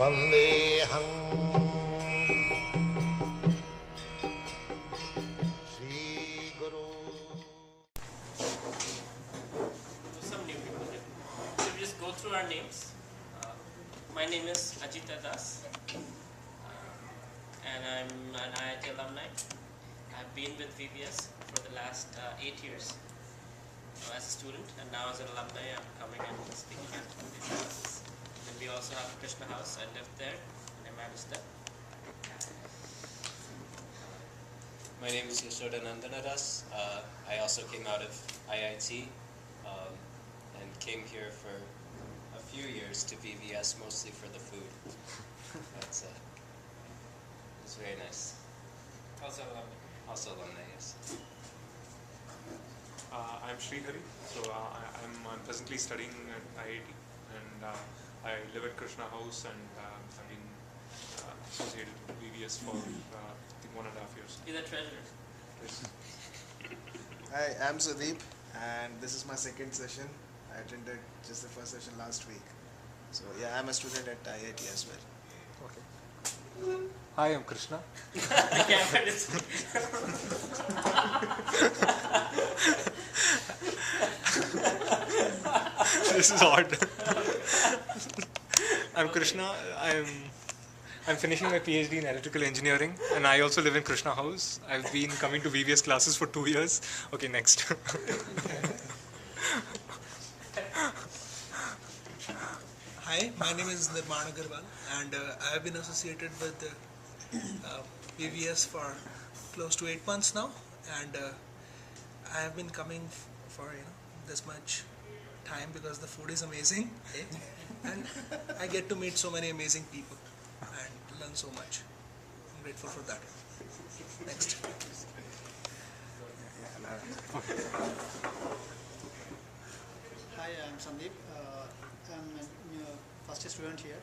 Vandeham Shri Guru. Some new people here. So we just go through our names. My name is Ajita and I'm an IIT alumni. I've been with VVS for the last 8 years as a student, and now as an alumni I'm coming and speaking at these classes. Then we also have a Krishna house. I lived there and I managed that. My name is Yashoda Nandanadas. I also came out of IIT and came here for a few years to VVS, mostly for the food. It's very nice. Also alumni. Also alumni, yes. I'm Srihari, so I'm presently studying at IIT, and I live at Krishna House, and I've been associated with VVS for I think 1.5 years. You're the treasurer. Yes. Hi, I'm Sudeep, and this is my second session. I attended just the first session last week. So yeah, I'm a student at IIT as well. Okay. Hi, I'm Krishna. The camera is This is odd. I'm Krishna. I'm finishing my PhD in electrical engineering, and I also live in Krishna House. I've been coming to VVS classes for 2 years. Okay, next. Hi, my name is Nirman Agarwal, and I have been associated with VVS for close to 8 months now, and I have been coming for this much time because the food is amazing, and I get to meet so many amazing people and learn so much. I'm grateful for that. Next. Hi, I'm Sandeep. I'm a first student here,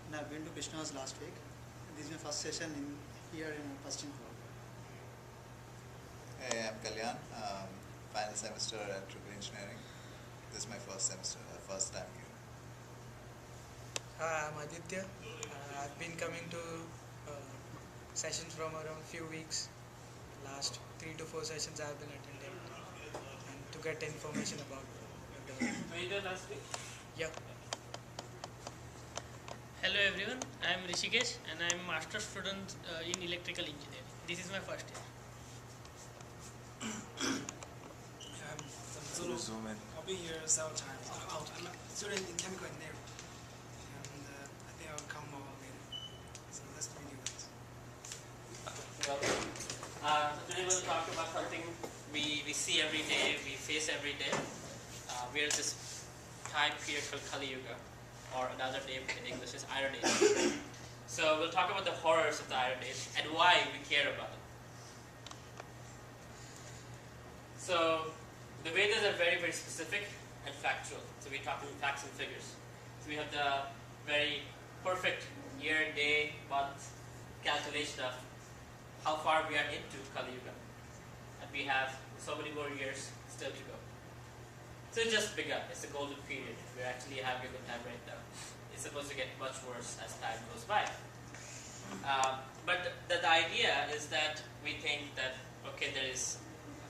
and I've been to Krishna House last week. This is my first session here in first floor. Hey, I'm Kalyan. Final semester at Triple Engineering. This is my first semester, first time here. Hi, I'm Ajita. I've been coming to sessions from around few weeks. Last 3 to 4 sessions I've been attending, and to get information about the Were you there last week? Yeah. Hello everyone, I am Rishikesh and I am master student in electrical engineering. This is my first year. Zoom in. I'll be here several times. I'm a student in chemical engineering, and I think I'll come more later. So let's meet you guys. Well, today we'll talk about something we see every day, we face every day. We are this time period called Kali Yuga, or another name in English is Iron Age. So we'll talk about the horrors of the Iron Age and why we care about it. So the Vedas are very, very specific and factual. So we're talking facts and figures. So we have the very perfect year, day, month calculation of how far we are into Kali Yuga. And we have so many more years still to go. So it's just begun. It's a golden period. We're actually having a good time right now. It's supposed to get much worse as time goes by. But the idea is that we think that, okay, there is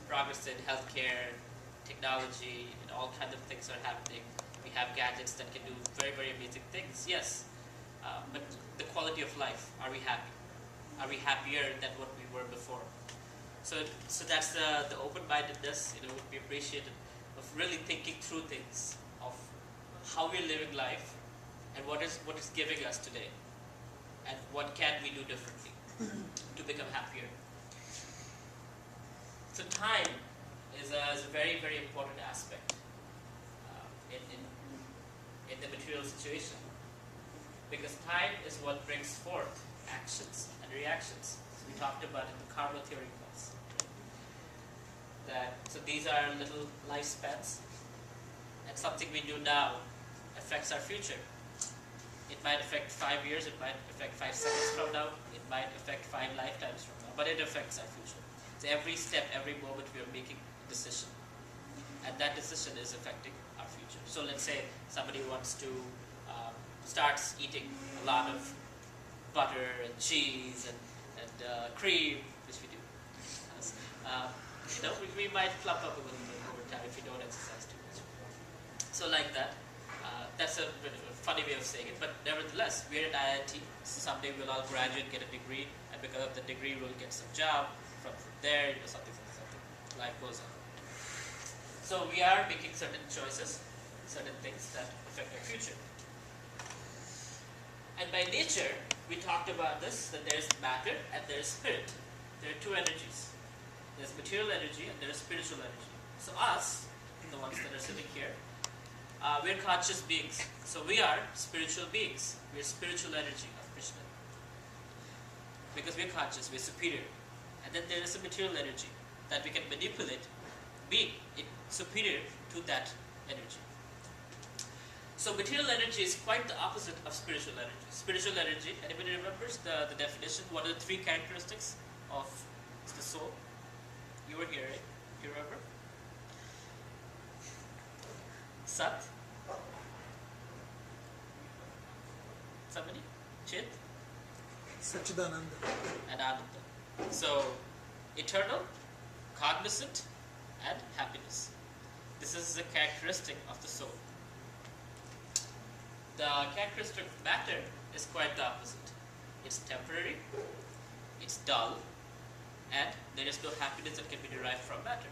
progress in healthcare, technology, and all kinds of things are happening. We have gadgets that can do very, very amazing things, yes. But the quality of life, are we happy? Are we happier than what we were before? So that's the open-mindedness, we appreciate it, of really thinking through things, of how we're living life, and what is giving us today, and what can we do differently to become happier. So time is a very, very important aspect in the material situation, because time is what brings forth actions and reactions. So we talked about in the karma theory class. So these are little lifespans, and something we do now affects our future. It might affect 5 years, it might affect 5 seconds from now, it might affect 5 lifetimes from now, but it affects our future. So every step, every moment we are making a decision, and that decision is affecting our future. So let's say somebody wants to starts eating a lot of butter and cheese and cream, which we do. We might plump up a little bit over time if we don't exercise too much. So like that. That's a bit of a funny way of saying it, but nevertheless, we're at IIT. So someday we'll all graduate, get a degree, and because of the degree, we'll get some job from there, something. Life goes on. So we are making certain choices, certain things that affect our future. And by nature, we talked about this, that there is matter and there is spirit. There are two energies. There's material energy and there is spiritual energy. So us, the ones that are sitting here, we're conscious beings. So we are spiritual beings. We're spiritual energy of Krishna. Because we're conscious, we're superior. And then there is a material energy that we can manipulate, being superior to that energy. So material energy is quite the opposite of spiritual energy. Spiritual energy, anybody remembers the definition? What are the three characteristics of the soul? You were here, right? Do you remember? Sat? Somebody? Chit? Sachidananda. And Ananda. So, eternal, cognizant, and happiness. This is a characteristic of the soul. The characteristic of matter is quite the opposite. It's temporary, it's dull, and there is no happiness that can be derived from matter.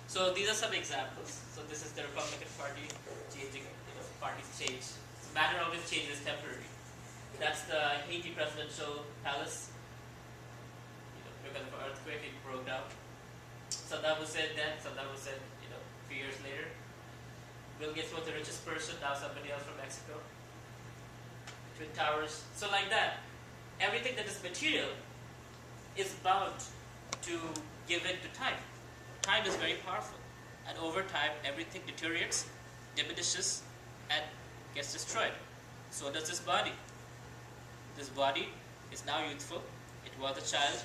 So these are some examples. So this is the Republican Party changing, parties change. So matter always changes temporary. That's the Haiti presidential palace. Because of an earthquake, it broke down. Saddam Hussein then, Saddam Hussein, a few years later. Bill Gates was the richest person, now somebody else from Mexico. Twin Towers. So like that, everything that is material is bound to give in to time. Time is very powerful. And over time, everything deteriorates, diminishes, and gets destroyed. So does this body. This body is now youthful. It was a child.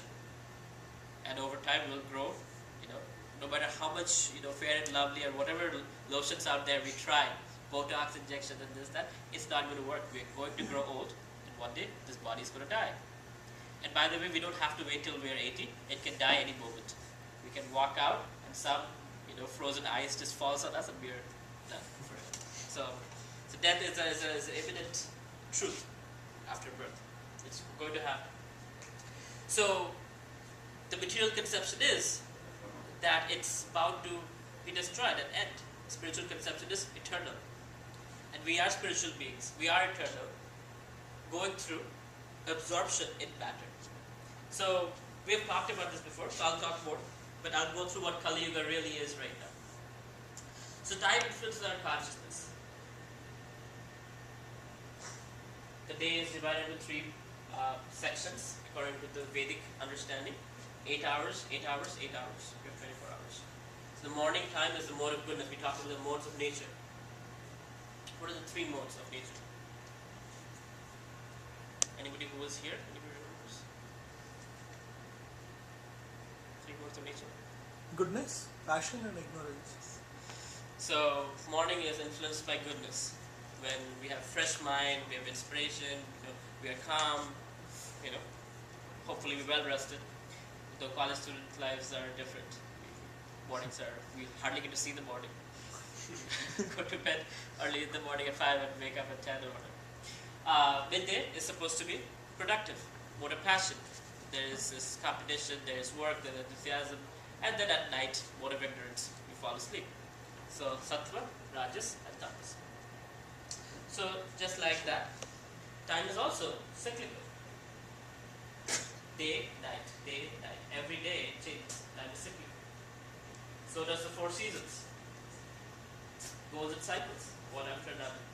And over time will grow. No matter how much Fair and Lovely or whatever lotions out there we try, Botox injection and this, that, it's not going to work. We're going to grow old, and one day this body is going to die. And by the way, we don't have to wait till we're 80. It can die any moment. We can walk out and some frozen ice just falls on us and we're done forever. So death is an imminent truth after birth. It's going to happen. So the material conception is that it's bound to be destroyed and end. Spiritual conception is eternal. And we are spiritual beings. We are eternal, going through absorption in matter. So we have talked about this before, so I'll talk more, but I'll go through what Kali Yuga really is right now. So time influences our consciousness. The day is divided into three sections according to the Vedic understanding. 8 hours, 8 hours, 8 hours. We have 24 hours. So the morning time is the mode of goodness. We talk about the modes of nature. What are the three modes of nature? Anybody who was here? Anybody remembers? Three modes of nature. Goodness, passion, and ignorance. So morning is influenced by goodness. When we have fresh mind, we have inspiration, we are calm, hopefully we're well rested. Though college student lives are different. Mornings we hardly get to see the morning. Go to bed early in the morning at 5 and wake up at 10 or whatever. Midday is supposed to be productive, mode of passion. There is this competition, there is work, there is enthusiasm, and then at night, mode of ignorance, you fall asleep. So sattva, rajas, and tamas. So just like that, time is also cyclical. Day, night, every day it changes. Time is cyclical. So does the four seasons. Goes in cycles, one after another.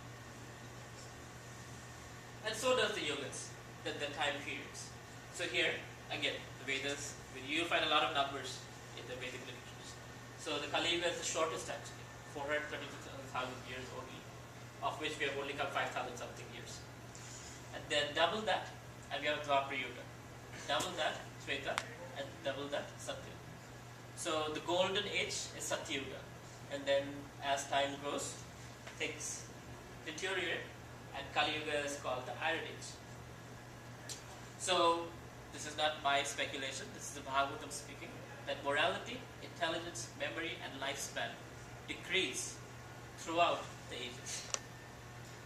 And so does the yogas, the time periods. So here, again, the Vedas, you'll find a lot of numbers in the Vedic literatures. So the Kali Yuga is the shortest actually, 432,000 years only, of which we have only come 5,000 something years. And then double that, and we have Dwapara Yuga. Double that, Treta, and double that, Satya. So the golden age is Satya Yuga. And then as time goes, things deteriorate and Kali Yuga is called the Iron Age. So this is not my speculation, this is the Bhagavatam speaking, that morality, intelligence, memory and lifespan decrease throughout the ages.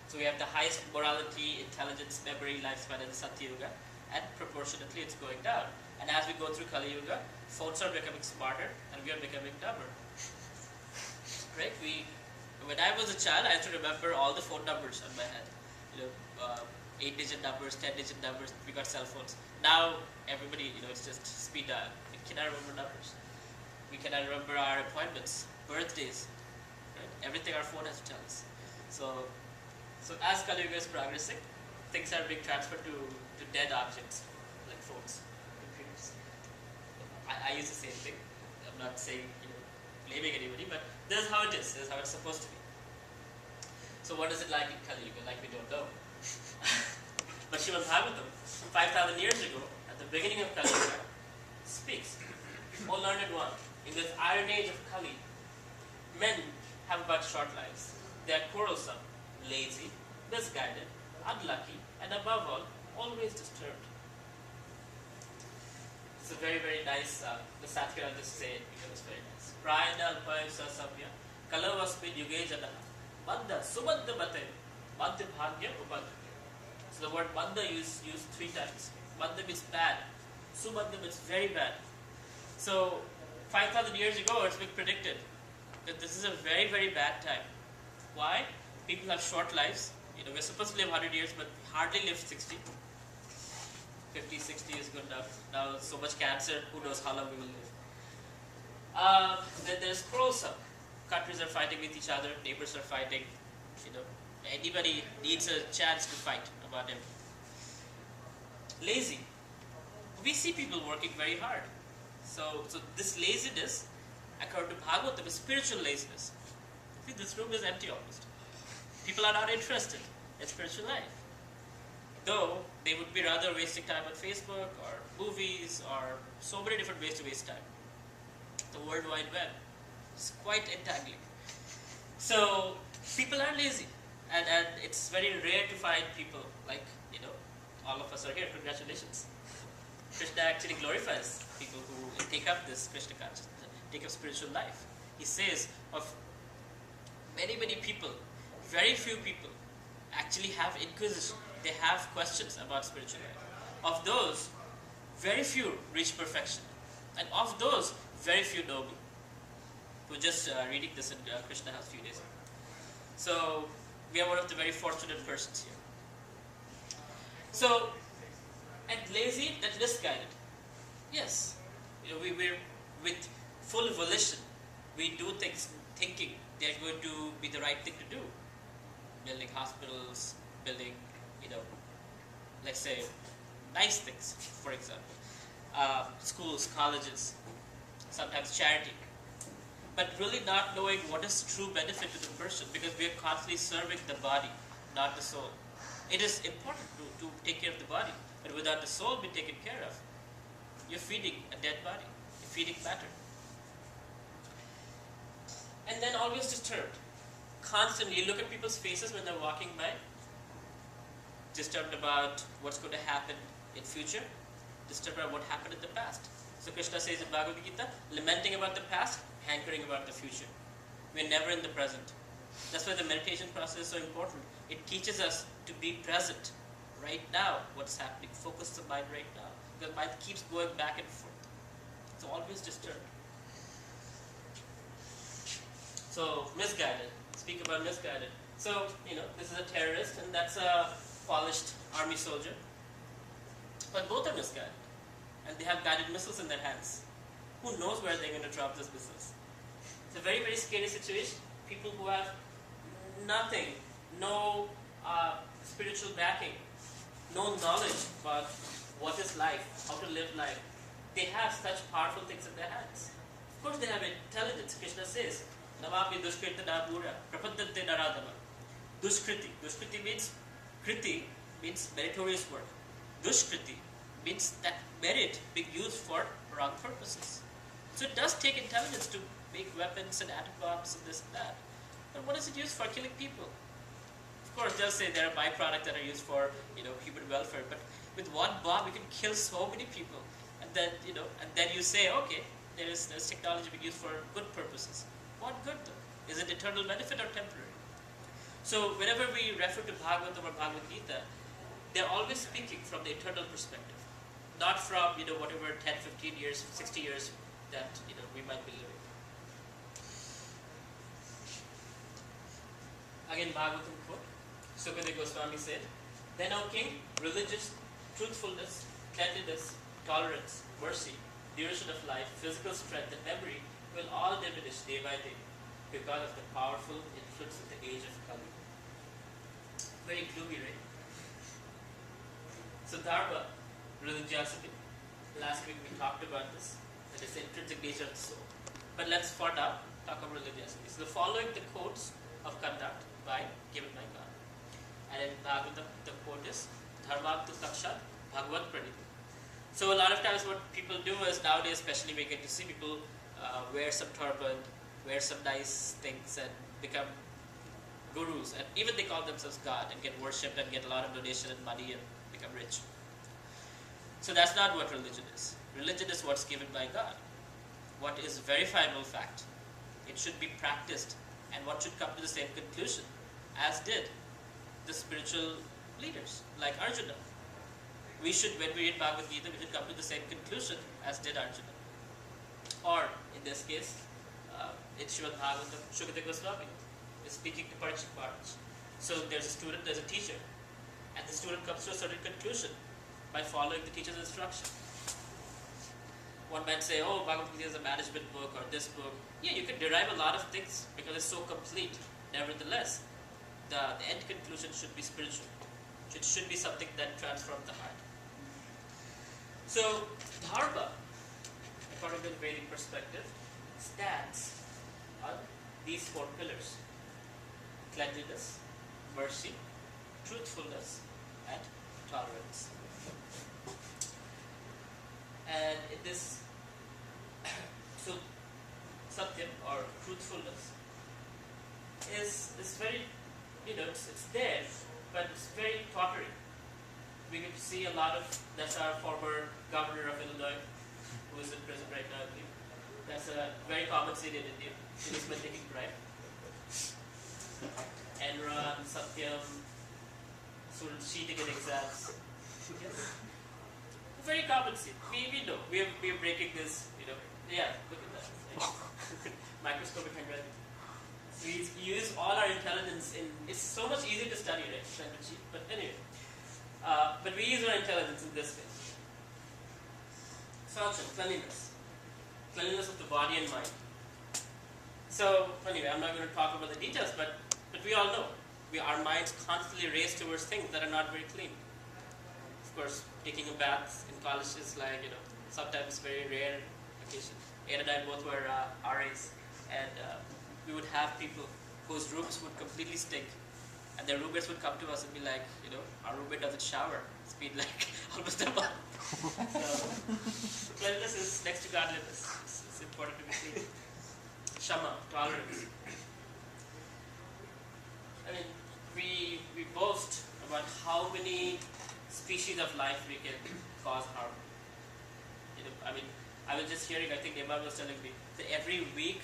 So we have the highest morality, intelligence, memory, lifespan in the Satya Yuga, and proportionately it's going down. And as we go through Kali Yuga, phones are becoming smarter and we are becoming dumber. Right? When I was a child, I used to remember all the phone numbers on my head. 8-digit numbers, 10-digit numbers. We got cell phones. Now everybody, it's just speed dial. We cannot remember numbers. We cannot remember our appointments, birthdays. Right? Everything our phone has to tell us. So as Kali Yuga is progressing, things are being transferred to dead objects like phones, computers. I use the same thing. I'm not saying blaming anybody, but this is how it is. This is how it's supposed to be. So what is it like in Kali Yuga? Like we don't know. But Srimad Bhagavatam, 5,000 years ago, at the beginning of Kali Yuga, speaks, O learned one, in this iron age of Kali, men have but short lives. They are quarrelsome, lazy, misguided, unlucky, and above all, always disturbed. It's a very, very nice, the Satya I'll just say it because it's very nice. Prayana alpaya sasamya, kalavasmid yuge janaha, manda subandha bate, manda bhagya ubandha. So the word manda used 3 times. Manda means bad, subandha means very bad. So 5,000 years ago it's been predicted that this is a very, very bad time. Why? People have short lives. We're supposed to live 100 years, but hardly live 60. 50, 60 is good enough. Now so much cancer, who knows how long we will live. Then there's quarrelsome. Countries are fighting with each other, neighbors are fighting. Anybody needs a chance to fight about him. Lazy. We see people working very hard. So this laziness, according to Bhagavatam, is spiritual laziness. See, this room is empty almost. People are not interested in spiritual life. Though they would be rather wasting time on Facebook or movies or so many different ways to waste time. The World Wide Web is quite entangling. So people are lazy, and it's very rare to find people like, all of us are here. Congratulations. Krishna actually glorifies people who take up this Krishna consciousness, take up spiritual life. He says of many, many people, very few people actually have inquisition. They have questions about spiritual life. Of those, very few reach perfection. And of those, very few know me. We were just reading this in Krishna House a few days ago. So, we are one of the very fortunate persons here. So, and lazy, that's misguided. Yes, we're with full volition. We do things thinking they're going to be the right thing to do. Building hospitals, building, let's say, nice things, for example. Schools, colleges, sometimes charity. But really not knowing what is true benefit to the person, because we are constantly serving the body, not the soul. It is important to take care of the body, but without the soul being taken care of, you're feeding a dead body, you're feeding matter. And then always disturbed. Constantly, you look at people's faces when they're walking by, disturbed about what's going to happen in future, disturbed about what happened in the past. So Krishna says in Bhagavad Gita, lamenting about the past, hankering about the future. We're never in the present. That's why the meditation process is so important. It teaches us to be present right now, what's happening. Focus the mind right now. Because the mind keeps going back and forth. It's always disturbed. So, misguided. Speak about misguided. So, this is a terrorist and that's a polished army soldier. But both are misguided. And they have guided missiles in their hands. Who knows where they're going to drop those missiles? It's a very, very scary situation. People who have nothing, no spiritual backing, no knowledge about what is life, how to live life. They have such powerful things in their hands. Of course they have intelligence. Krishna says, Namapi dushkriti nabura, prapadante naradama. Dushkriti. Dushkriti means, kriti means meritorious work. Dushkriti means that merit being used for wrong purposes. So it does take intelligence to make weapons and atom bombs and this and that. But what is it used for? Killing people. Of Of course, they'll say there are byproducts that are used for human welfare, but with one bomb you can kill so many people, and then you say, okay, there's technology being used for good purposes. What good though? Is it eternal benefit or temporary? So whenever we refer to Bhagavatam or Bhagavad Gita, they're always speaking from the eternal perspective, not from whatever 10, 15 years, 60 years that we might be living. Again, Bhagavatam quote. Sukadeva Goswami said, "Then, O king, religious truthfulness, cleanliness, tolerance, mercy, duration of life, physical strength, and memory will all diminish day by day because of the powerful influence of the age of Kali." Very gloomy, right? So dharma, religiosity. Last week we talked about this, that is the intrinsic nature of the soul. But let's for now talk about religiosity. So the following the codes of conduct given by God. And in Bhagavatam, the quote is Dharmabtu Takshat Bhagavad Praniti. So a lot of times what people do is nowadays, especially we get to see people wear some turban, wear some nice things and become gurus, and even they call themselves God and get worshipped and get a lot of donation and money and become rich. So that's not what religion is. Religion is what's given by God. What is verifiable fact. It should be practiced, and what should come to the same conclusion as did the spiritual leaders like Arjuna. We should, when we read Bhagavad Gita, we should come to the same conclusion as did Arjuna. Or in this case, in Srimad Bhagavatam, Sukadeva Goswami is speaking to Parikshit Maharaj. So there's a student, there's a teacher, and the student comes to a certain conclusion by following the teacher's instruction. One might say, oh, Bhagavad Gita is a management book or this book. Yeah, you can derive a lot of things because it's so complete. Nevertheless, the end conclusion should be spiritual. It should be something that transforms the heart. So, dharma, according to the Vedic perspective, stands on these four pillars: cleanliness, mercy, truthfulness, and tolerance. And in this, so satyam or truthfulness is very, it's there, but it's very tottery. We get to see a lot of, that's our former governor of Illinois, who is in prison right now, I believe. That's a very common scene in India. Policemen taking bribe. Enron, Satyam, students cheating in exams. Yes. Very common scene. We know. We are breaking this, yeah, look at that. Microscopic handwriting. So we use all our intelligence in, it's so much easier to study, right? Than to cheat. But anyway. But we use our intelligence in this way. Saucham, cleanliness. Cleanliness of the body and mind. So, anyway, I'm not going to talk about the details, but we all know. Our minds constantly race towards things that are not very clean. Of course, taking a bath in college is like, sometimes very rare occasion. Ada and I both were RAs, and we would have people whose rooms would completely stink. And their roommates would come to us and be like, our roommate doesn't shower. It's been like almost a month. So, cleanliness is next to godliness. It's important to be clean. Shama, tolerance. I mean, we boast about how many species of life we can cause harm. I was just hearing, I think Emma was telling me, that every week,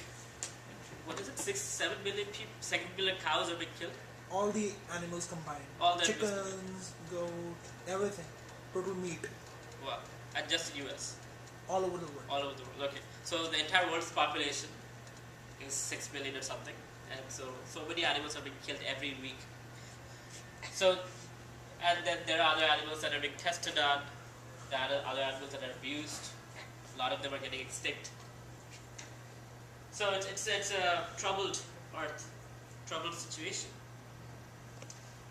7 million cows are being killed? All the animals combined. All the chickens, goat, everything. Total meat. Wow. And just the US? All over the world. All over the world, okay. So the entire world's population is 6 billion or something. And so many animals are being killed every week. So, and then there are other animals that are being tested on, there are other animals that are abused. A lot of them are getting extinct. So it's a troubled earth, troubled situation.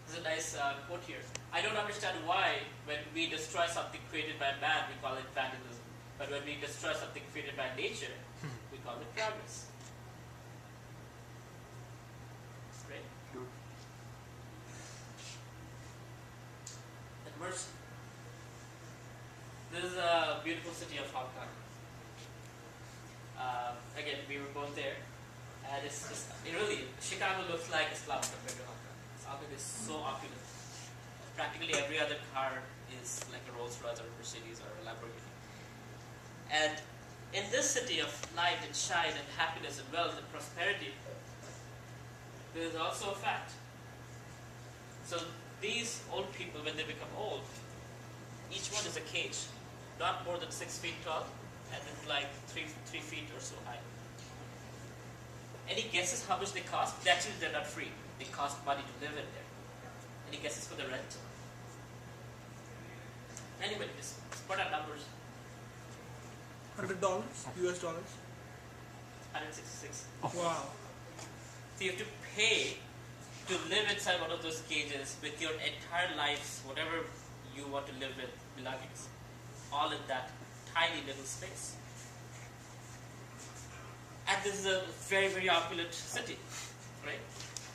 There's a nice quote here. I don't understand why when we destroy something created by man, we call it vandalism. But when we destroy something created by nature, we call it progress. Right? And mercy. This is a beautiful city of Hong Kong. Again, we were both there. And it really, Chicago looks like Islam compared to Hong Kong. It's Alpine is so opulent. Practically every other car is like a Rolls Royce or a Mercedes or a Lamborghini. And in this city of light and shine and happiness and wealth and prosperity, there is also a fact. So these old people, when they become old, each one is a cage, not more than 6 feet tall, and it's like 3 feet or so high. Any guesses how much they cost? Actually, they're not free. They cost money to live in there. Any guesses for the rent? Anybody, just put out numbers. $100 US dollars. 166. Wow. So you have to pay to live inside one of those cages with your entire lives, whatever you want to live with, belongings, all in that tiny little space. And this is a very, very opulent city, right?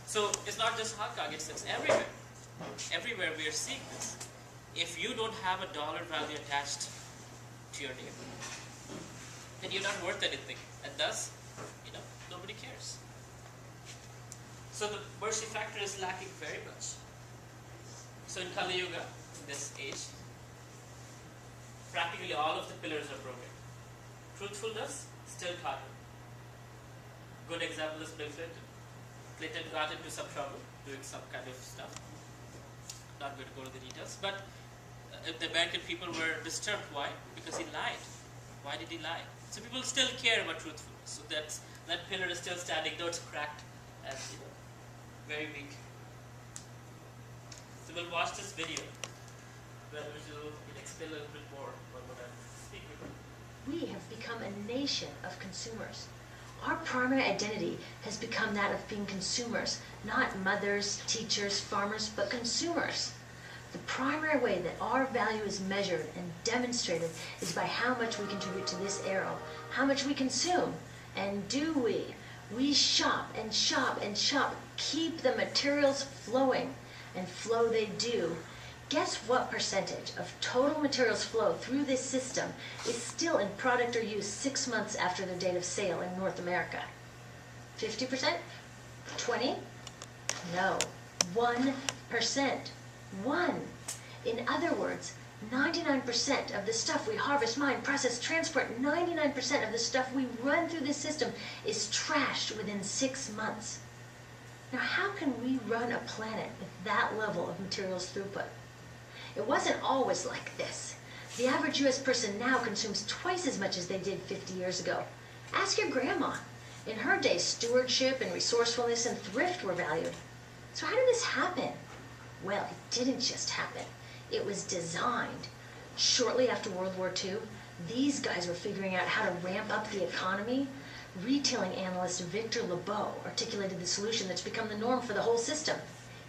So it's not just Hong Kong, it's everywhere. Everywhere we are seeing this. If you don't have a dollar value attached to your name, then you're not worth anything. And thus, nobody cares. So the mercy factor is lacking very much. So in Kali Yuga, in this age, practically all of the pillars are broken. Truthfulness, still cotton. Good example is Bill Clinton. Clinton got into some trouble doing some kind of stuff. Not going to go to the details, but the American people were disturbed. Why? Because he lied. Why did he lie? So people still care about truthfulness. So that pillar is still standing, though it's cracked and very weak. So we'll watch this video, which will explain a little bit more about what I'm speaking about. We have become a nation of consumers. Our primary identity has become that of being consumers, not mothers, teachers, farmers, but consumers. The primary way that our value is measured and demonstrated is by how much we contribute to this arrow, how much we consume. And do we? We shop and shop and shop, keep the materials flowing, and flow they do. Guess what percentage of total materials flow through this system is still in product or use 6 months after their date of sale in North America? 50%? 20? No. 1%. 1. In other words, 99% of the stuff we harvest, mine, process, transport, 99% of the stuff we run through this system is trashed within 6 months. Now, how can we run a planet with that level of materials throughput? It wasn't always like this. The average U.S. person now consumes twice as much as they did 50 years ago. Ask your grandma. In her day, stewardship and resourcefulness and thrift were valued. So how did this happen? Well, it didn't just happen. It was designed. Shortly after World War II, these guys were figuring out how to ramp up the economy. Retailing analyst Victor Lebeau articulated the solution that's become the norm for the whole system.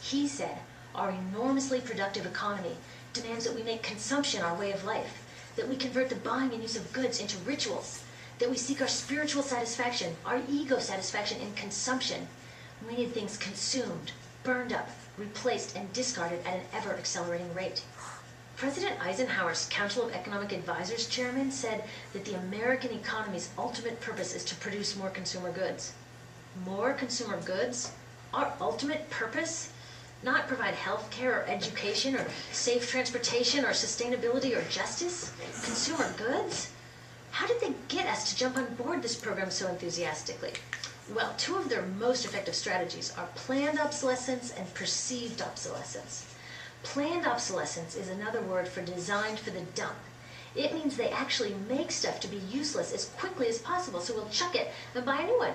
He said, our enormously productive economy demands that we make consumption our way of life, that we convert the buying and use of goods into rituals, that we seek our spiritual satisfaction, our ego satisfaction in consumption. We need things consumed, burned up, replaced, and discarded at an ever-accelerating rate. President Eisenhower's Council of Economic Advisors chairman said that the American economy's ultimate purpose is to produce more consumer goods. More consumer goods? Our ultimate purpose? Not provide health care or education or safe transportation or sustainability or justice? Consumer goods? How did they get us to jump on board this program so enthusiastically? Well, 2 of their most effective strategies are planned obsolescence and perceived obsolescence. Planned obsolescence is another word for designed for the dump. It means they actually make stuff to be useless as quickly as possible, so we'll chuck it and buy a new one.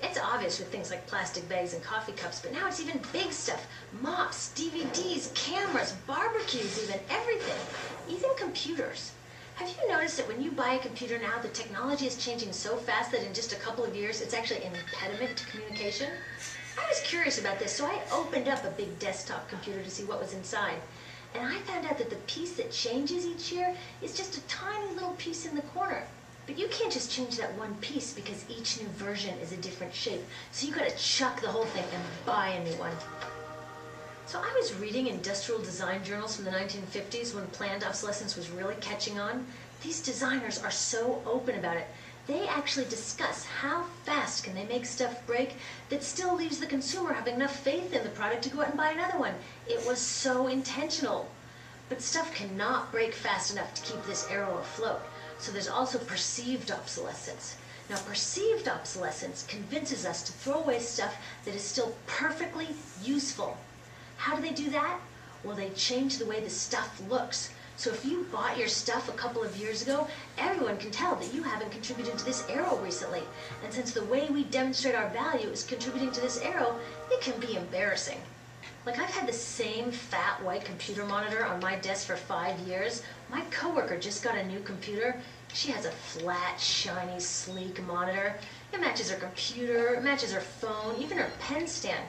It's obvious with things like plastic bags and coffee cups, but now it's even big stuff. Mops, DVDs, cameras, barbecues even, everything. Even computers. Have you noticed that when you buy a computer now, the technology is changing so fast that in just a couple of years, it's actually an impediment to communication? I was curious about this, so I opened up a big desktop computer to see what was inside. And I found out that the piece that changes each year is just a tiny little piece in the corner. But you can't just change that one piece because each new version is a different shape. So you gotta chuck the whole thing and buy a new one. So I was reading industrial design journals from the 1950s when planned obsolescence was really catching on. These designers are so open about it. They actually discuss how fast can they make stuff break that still leaves the consumer having enough faith in the product to go out and buy another one. It was so intentional. But stuff cannot break fast enough to keep this arrow afloat. So there's also perceived obsolescence. Now, perceived obsolescence convinces us to throw away stuff that is still perfectly useful. How do they do that? Well, they change the way the stuff looks. So if you bought your stuff a couple of years ago, everyone can tell that you haven't contributed to this arrow recently. And since the way we demonstrate our value is contributing to this arrow, it can be embarrassing. Like, I've had the same fat white computer monitor on my desk for 5 years. My coworker just got a new computer. She has a flat, shiny, sleek monitor. It matches her computer, it matches her phone, even her pen stand.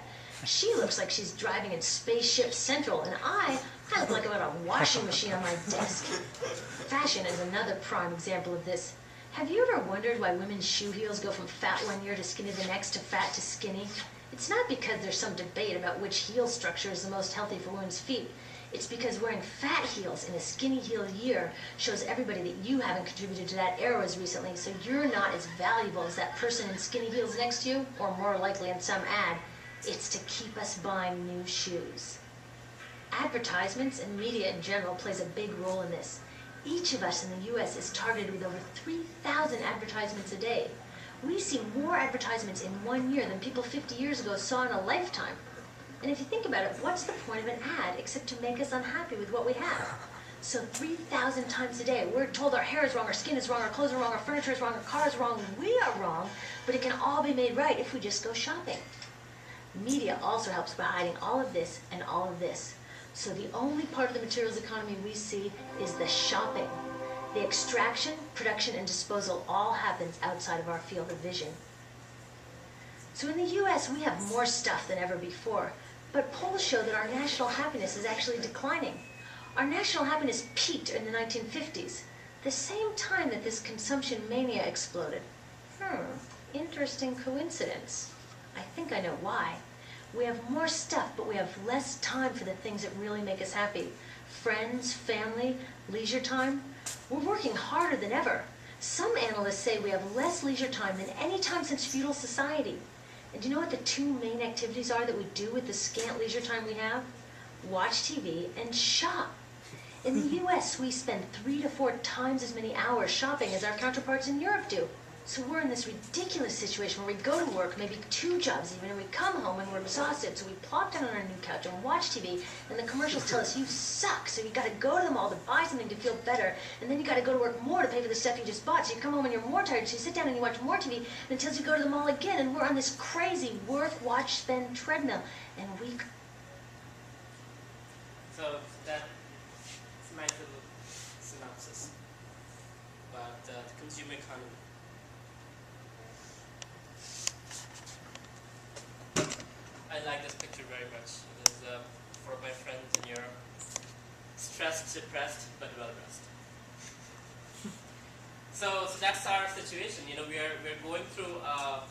She looks like she's driving in Spaceship Central, and I look like I'm at a washing machine on my desk. Fashion is another prime example of this. Have you ever wondered why women's shoe heels go from fat one year to skinny the next to fat to skinny? It's not because there's some debate about which heel structure is the most healthy for women's feet. It's because wearing fat heels in a skinny heel year shows everybody that you haven't contributed to that arrow as recently, so you're not as valuable as that person in skinny heels next to you, or more likely in some ad. It's to keep us buying new shoes. Advertisements and media in general plays a big role in this. Each of us in the U.S. is targeted with over 3,000 advertisements a day. We see more advertisements in 1 year than people 50 years ago saw in a lifetime. And if you think about it, what's the point of an ad except to make us unhappy with what we have? So 3,000 times a day, we're told our hair is wrong, our skin is wrong, our clothes are wrong, our furniture is wrong, our car is wrong, we are wrong, but it can all be made right if we just go shopping. Media also helps by hiding all of this and all of this. So the only part of the materials economy we see is the shopping. The extraction, production, and disposal all happens outside of our field of vision. So in the U.S., we have more stuff than ever before, but polls show that our national happiness is actually declining. Our national happiness peaked in the 1950s, the same time that this consumption mania exploded. Interesting coincidence. I think I know why. We have more stuff, but we have less time for the things that really make us happy. Friends, family, leisure time. We're working harder than ever. Some analysts say we have less leisure time than any time since feudal society. And do you know what the two main activities are that we do with the scant leisure time we have? Watch TV and shop. In the US, we spend 3 to 4 times as many hours shopping as our counterparts in Europe do. So we're in this ridiculous situation where we go to work, maybe 2 jobs even, and we come home and we're exhausted, so we plop down on our new couch and watch TV, and the commercials tell us you suck, so you gotta go to the mall to buy something to feel better, and then you gotta go to work more to pay for the stuff you just bought, so you come home and you're more tired, so you sit down and you watch more TV, and it tells you to go to the mall again, and we're on this crazy work, watch, spend treadmill, and we... So that's a nice little synopsis about the consumer economy. I like this picture very much. It is for my friends in Europe. Stressed, depressed, but well dressed. So that's our situation. You know, we're going through a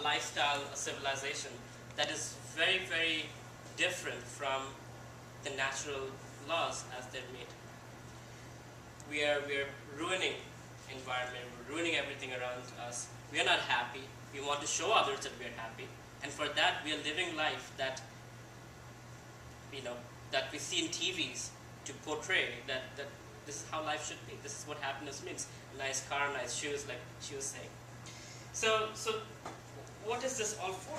lifestyle, a civilization that is very, very different from the natural laws as they're made. We're ruining environment. We're ruining everything around us. We are not happy. We want to show others that we're happy. And for that, we are living life that, you know, that we see in TVs to portray that this is how life should be. This is what happiness means. A nice car, nice shoes, like she was saying. So what is this all for?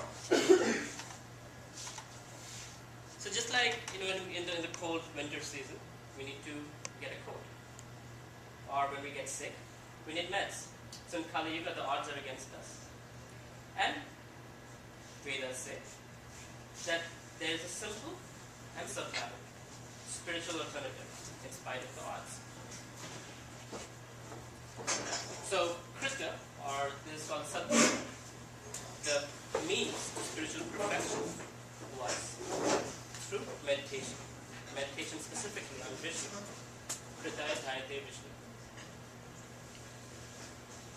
So just like, you know, in the cold winter season, we need to get a coat. Or when we get sick, we need meds. So in Kali Yuga, the odds are against us. And Vedas say that there is a simple and subtle spiritual alternative in spite of the odds. So Krishna, or this is called Satya, the means to spiritual perfection was through meditation. Meditation specifically on Vishnu. Kritaya Dhayate Vishnu.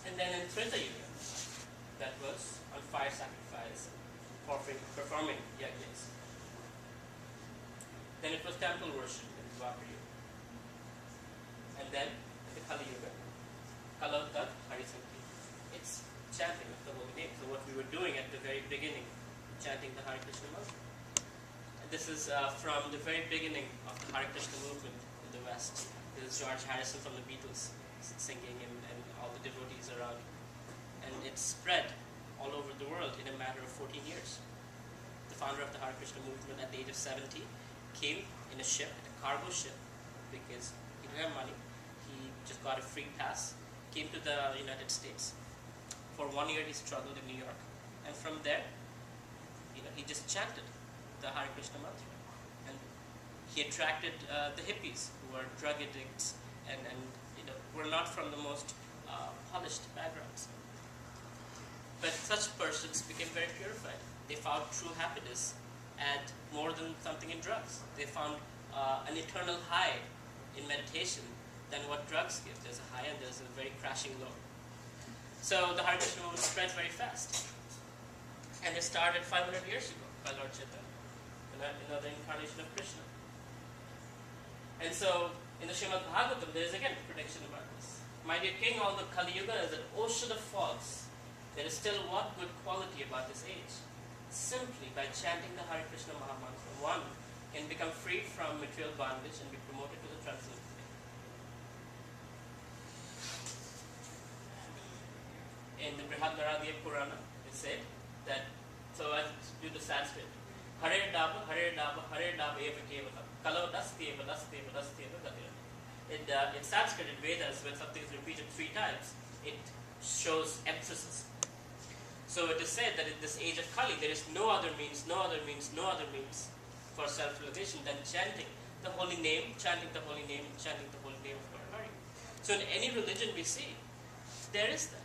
And then in Treta Yuga, that was on fire sacrifice, performing yajnas. Then it was temple worship in Dwapar Yuga. And then the Kali Yuga, Kalotat Harisanti. It's chanting of the holy name. So what we were doing at the very beginning, chanting the Hare Krishna mantra. And this is from the very beginning of the Hare Krishna movement in the West. This is George Harrison from the Beatles singing and all the devotees around. And it spread all over the world in a matter of 14 years. The founder of the Hare Krishna movement at the age of 70 came in a ship, a cargo ship, because he didn't have money. He just got a free pass, came to the United States. For 1 year he struggled in New York. And from there, he just chanted the Hare Krishna mantra. And he attracted the hippies who were drug addicts and were not from the most polished backgrounds. But such persons became very purified. They found true happiness at more than something in drugs. They found an eternal high in meditation than what drugs give. There's a high and there's a very crashing low. So the Hare Krishna movement spread very fast. And it started 500 years ago by Lord Chaitanya, another incarnation of Krishna. And so in the Srimad Bhagavatam, there is again a prediction about this. My dear king, all the Kali Yuga is an ocean of faults. There is still what good quality about this age? Simply by chanting the Hare Krishna Mahamantra, one can become free from material bondage and be promoted to the transcendental state. In the Brihad Naradiya Purana, it said that, so I do the Sanskrit, Hare Daba, Hare Daba, Hare Daba Eva Kevala, Kalo Dasteva, Dasteva, Dasteva, Gadira. In Sanskrit, in Vedas, when something is repeated 3 times, it shows emphasis. So it is said that in this age of Kali, there is no other means for self-realization than chanting the holy name, chanting the holy name, chanting the holy name of Lord Hari. So in any religion we see, there is that.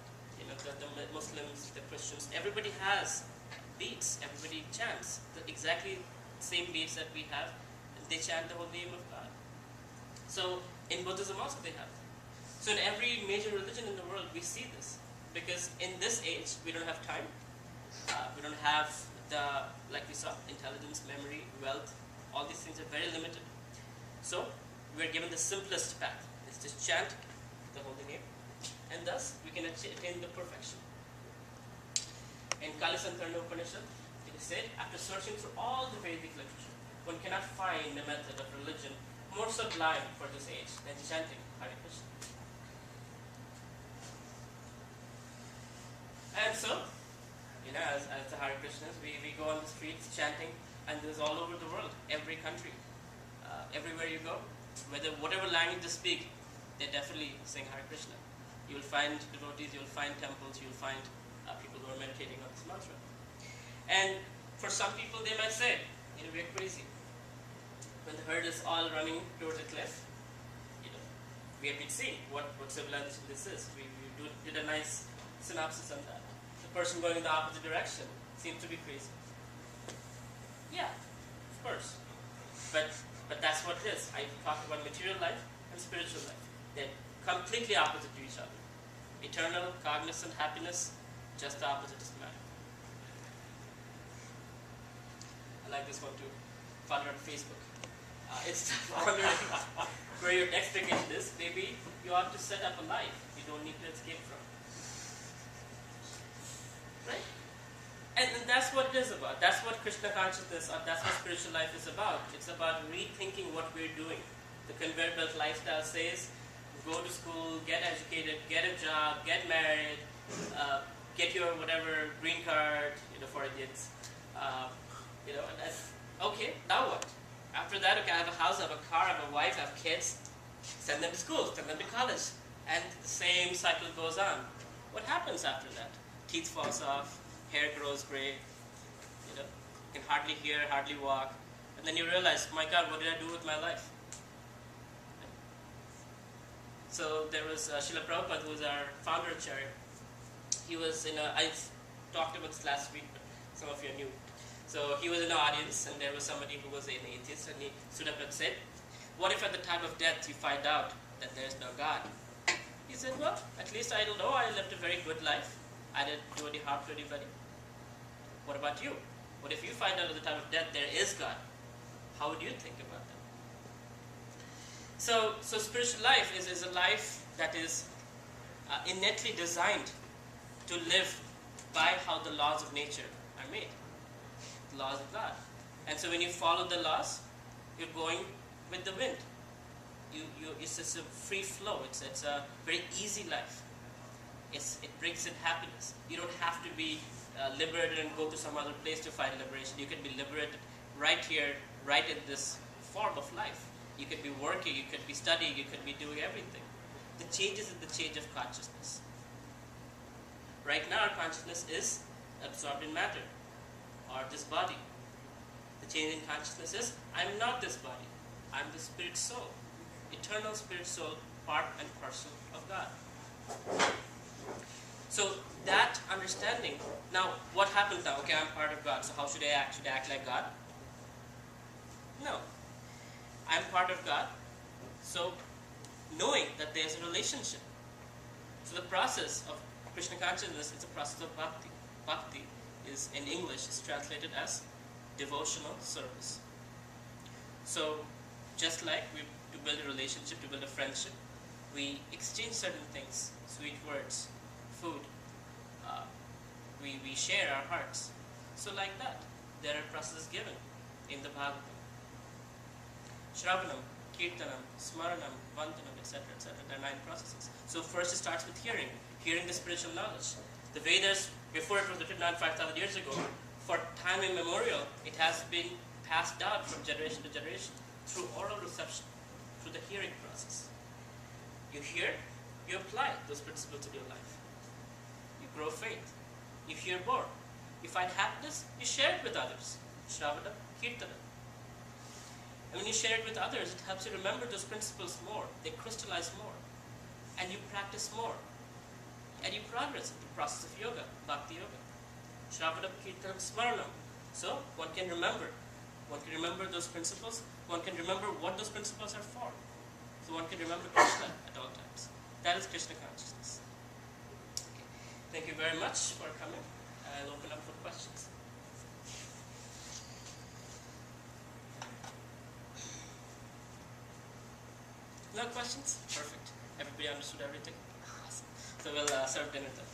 The Muslims, the Christians, everybody has beats, everybody chants the exactly same beats that we have. They chant the holy name of God. So in Buddhism also they have. So in every major religion in the world we see this. Because in this age, we don't have time. We don't have like we saw, intelligence, memory, wealth. All these things are very limited. So, we are given the simplest path. It's just chant the holy name. And thus, we can attain the perfection. In Kalisantarana Upanishad, it is said, after searching through all the Vedic literature, one cannot find a method of religion more sublime for this age than chanting Hare Krishna. And so, as the Hare Krishnas, we go on the streets chanting, and this is all over the world, every country, everywhere you go, whatever language they speak, they definitely sing Hare Krishna. You'll find devotees, you'll find temples, you'll find people who are meditating on this mantra. And for some people, they might say, we're crazy. When the herd is all running towards a cliff, we have been seeing what civilization this is. We did a nice synopsis on that. The person going in the opposite direction seems to be crazy. Yeah, of course. But that's what it is. I talked about material life and spiritual life. They're completely opposite to each other. Eternal, cognizant happiness, just the opposite is matter. I like this one too. Found it on Facebook. It's wondering where your next vacation is. Maybe you ought to set up a life you don't need to escape from. Right? And that's what it is about. That's what Krishna consciousness, or that's what spiritual life is about. It's about rethinking what we're doing. The conveyor belt lifestyle says, go to school, get educated, get a job, get married, get your whatever green card, for idiots. And that's okay. Now what? After that, okay, I have a house, I have a car, I have a wife, I have kids. Send them to school, send them to college, and the same cycle goes on. What happens after that? Teeth falls off, hair grows gray. You can hardly hear, hardly walk, and then you realize, my God, what did I do with my life? So there was Srila Prabhupada, who was our founder of Charity. He was I talked about this last week, but some of you are new. So he was in the audience, and there was somebody who was an atheist, and he stood up and said, what if at the time of death you find out that there is no God? He said, well, at least I don't know, I lived a very good life. I didn't do any harm to anybody. What about you? What if you find out at the time of death there is God? How would you think about that? So spiritual life is a life that is innately designed to live by how the laws of nature are made, the laws of God. And so when you follow the laws, you're going with the wind. It's just a free flow. It's a very easy life. It brings in happiness. You don't have to be liberated and go to some other place to find liberation. You can be liberated right here, right in this form of life. You could be working, you could be studying, you could be doing everything. The change is in the change of consciousness. Right now our consciousness is absorbed in matter, or this body. The change in consciousness is, I'm not this body. I'm the spirit soul. Eternal spirit soul, part and parcel of God. So that understanding, now what happens now? Okay, I'm part of God, so how should I act? Should I act like God? No. I'm part of God, so knowing that there's a relationship. So the process of Krishna consciousness is a process of bhakti. Bhakti is, in English, is translated as devotional service. So just like to build a relationship, to build a friendship, we exchange certain things, sweet words, food, we share our hearts. So like that, there are processes given in the Bhagavatam. Shravanam, Kirtanam, Smaranam, Vandanam, etc., etc. There are 9 processes. So first it starts with hearing the spiritual knowledge. The Vedas, before it was written down 5,000 years ago, for time immemorial, it has been passed down from generation to generation through oral reception, through the hearing process. You hear, you apply those principles in your life. You grow faith. You hear more. You find happiness, you share it with others. Shravanam, Kirtanam. And when you share it with others, it helps you remember those principles more. They crystallize more. And you practice more. And you progress in the process of yoga, bhakti yoga. Shravanam, Kirtanam, Smaranam. So one can remember. One can remember those principles. One can remember what those principles are for. So one can remember Krishna at all times. That is Krishna consciousness. Okay. Thank you very much for coming. I'll open up for questions. No questions? Perfect. Everybody understood everything? Awesome. So we'll serve dinner then.